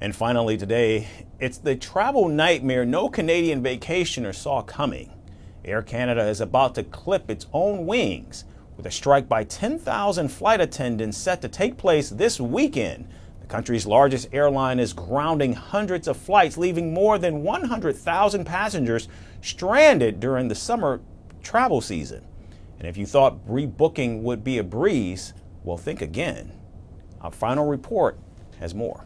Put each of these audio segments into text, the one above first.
And finally today, it's the travel nightmare no Canadian vacationer saw coming. Air Canada is about to clip its own wings with a strike by 10,000 flight attendants set to take place this weekend. The country's largest airline is grounding hundreds of flights, leaving more than 100,000 passengers stranded during the summer travel season. And if you thought rebooking would be a breeze, well, think again. Our final report has more.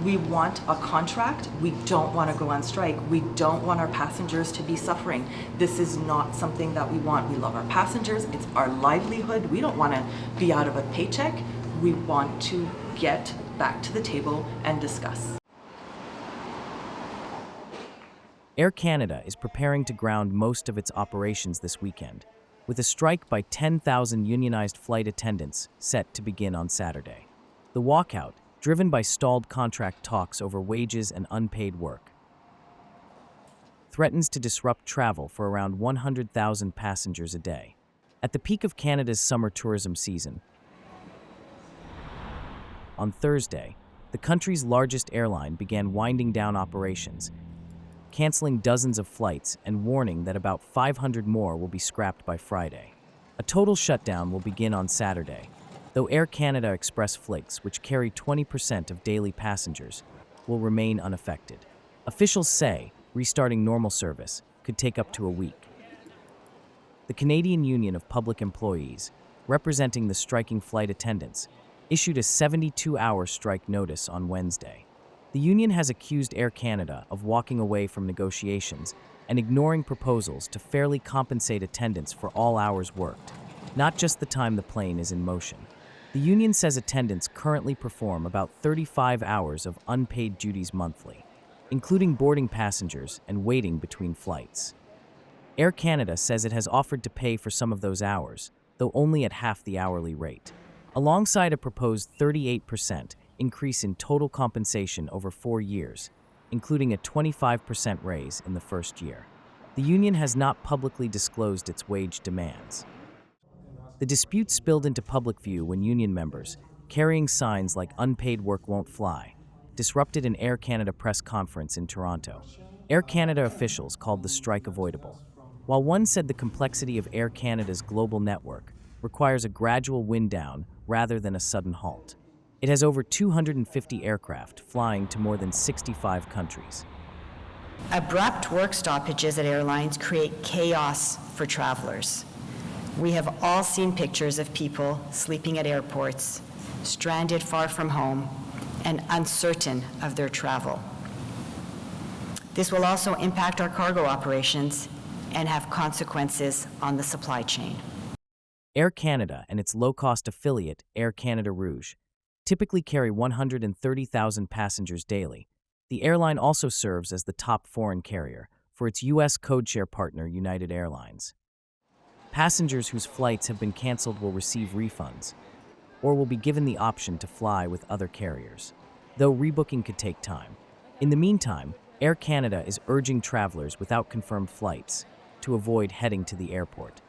We want a contract. We don't want to go on strike. We don't want our passengers to be suffering. This is not something that we want. We love our passengers. It's our livelihood. We don't want to be out of a paycheck. We want to get back to the table and discuss. Air Canada is preparing to ground most of its operations this weekend, with a strike by 10,000 unionized flight attendants set to begin on Saturday. The walkout, driven by stalled contract talks over wages and unpaid work, threatens to disrupt travel for around 100,000 passengers a day. At the peak of Canada's summer tourism season, on Thursday, the country's largest airline began winding down operations, canceling dozens of flights and warning that about 500 more will be scrapped by Friday. A total shutdown will begin on Saturday, though Air Canada Express flights, which carry 20% of daily passengers, will remain unaffected. Officials say restarting normal service could take up to a week. The Canadian Union of Public Employees, representing the striking flight attendants, issued a 72-hour strike notice on Wednesday. The union has accused Air Canada of walking away from negotiations and ignoring proposals to fairly compensate attendants for all hours worked, not just the time the plane is in motion. The union says attendants currently perform about 35 hours of unpaid duties monthly, including boarding passengers and waiting between flights. Air Canada says it has offered to pay for some of those hours, though only at half the hourly rate, alongside a proposed 38% increase in total compensation over 4 years, including a 25% raise in the first year. The union has not publicly disclosed its wage demands. The dispute spilled into public view when union members, carrying signs like "Unpaid work won't fly," disrupted an Air Canada press conference in Toronto. Air Canada officials called the strike avoidable, while one said the complexity of Air Canada's global network requires a gradual wind down rather than a sudden halt. It has over 250 aircraft flying to more than 65 countries. Abrupt work stoppages at airlines create chaos for travelers. We have all seen pictures of people sleeping at airports, stranded far from home, and uncertain of their travel. This will also impact our cargo operations and have consequences on the supply chain. Air Canada and its low-cost affiliate, Air Canada Rouge, typically carry 130,000 passengers daily. The airline also serves as the top foreign carrier for its U.S. codeshare partner, United Airlines. Passengers whose flights have been canceled will receive refunds, or will be given the option to fly with other carriers, though rebooking could take time. In the meantime, Air Canada is urging travelers without confirmed flights to avoid heading to the airport.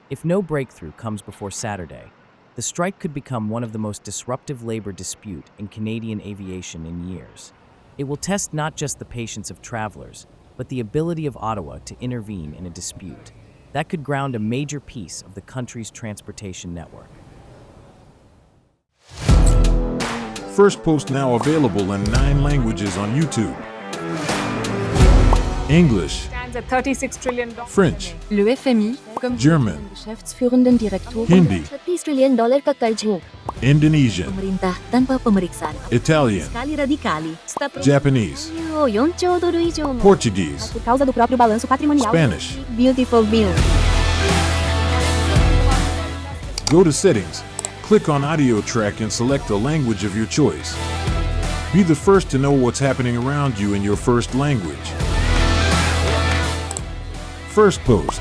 If no breakthrough comes before Saturday, the strike could become one of the most disruptive labor disputes in Canadian aviation in years. It will test not just the patience of travelers, but the ability of Ottawa to intervene in a dispute that could ground a major piece of the country's transportation network. Firstpost now available in 9 languages on YouTube. English, stands at $36 trillion. French, Le FMI, comme German, Geschäftsführenden Direktor, Hindi, $30 trillion ka kargo. Indonesian, Pemerintah tanpa pemeriksaan. Italian, Fiskali radikali. Japanese, Portuguese, Por causa do próprio balanço patrimonial. Spanish. Beautiful bill. Go to Settings, click on Audio Track and select the language of your choice. Be the first to know what's happening around you in your first language. Firstpost.